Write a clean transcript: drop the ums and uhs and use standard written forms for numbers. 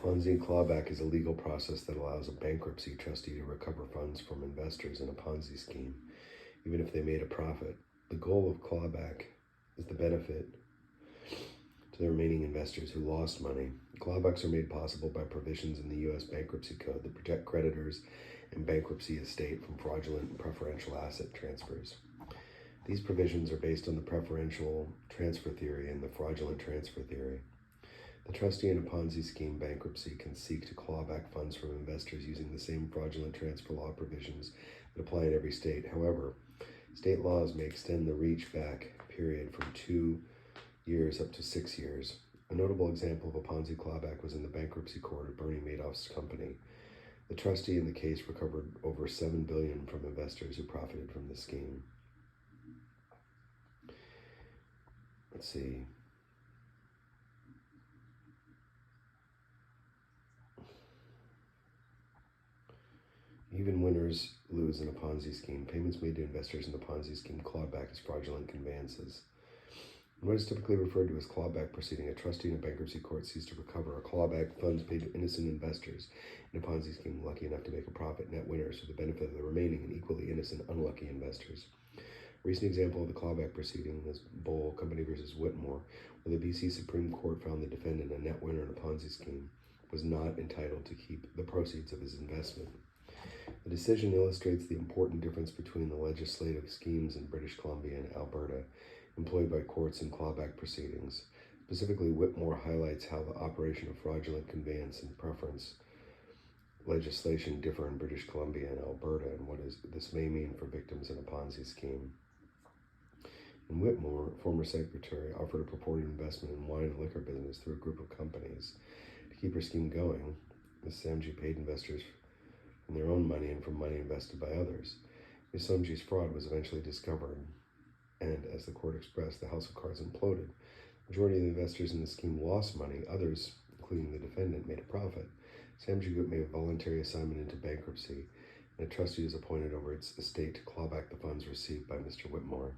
Ponzi and clawback is a legal process that allows a bankruptcy trustee to recover funds from investors in a Ponzi scheme, even if they made a profit. The goal of clawback is the benefit to the remaining investors who lost money. Clawbacks are made possible by provisions in the U.S. Bankruptcy Code that protect creditors and bankruptcy estate from fraudulent and preferential asset transfers. These provisions are based on the preferential transfer theory and the fraudulent transfer theory. The trustee in a Ponzi scheme bankruptcy can seek to claw back funds from investors using the same fraudulent transfer law provisions that apply in every state. However, state laws may extend the reach back period from 2 years up to 6 years. A notable example of a Ponzi clawback was in the bankruptcy court of Bernie Madoff's company. The trustee in the case recovered over $7 billion from investors who profited from the scheme. Let's see. Even winners lose in a Ponzi scheme. Payments made to investors in the Ponzi scheme clawed back as fraudulent conveyances. In what is typically referred to as clawback proceeding, a trustee in a bankruptcy court seeks to recover or clawback funds paid to innocent investors in a Ponzi scheme lucky enough to make a profit, net winners, for the benefit of the remaining and equally innocent unlucky investors. A recent example of the clawback proceeding is Bowl Company versus Whitmore, where the BC Supreme Court found the defendant, a net winner in a Ponzi scheme, was not entitled to keep the proceeds of his investment. The decision illustrates the important difference between the legislative schemes in British Columbia and Alberta employed by courts in clawback proceedings. Specifically, Whitmore highlights how the operation of fraudulent conveyance and preference legislation differ in British Columbia and Alberta, and what this may mean for victims in a Ponzi scheme. In Whitmore, a former secretary offered a purported investment in wine and liquor business through a group of companies. To keep her scheme going, Ms. Samji paid investors from their own money and from money invested by others. Ms. Samji's fraud was eventually discovered, and as the court expressed, the house of cards imploded. The majority of the investors in the scheme lost money. Others, including the defendant, made a profit. Samji Group made a voluntary assignment into bankruptcy, and a trustee was appointed over its estate to claw back the funds received by Mr. Whitmore.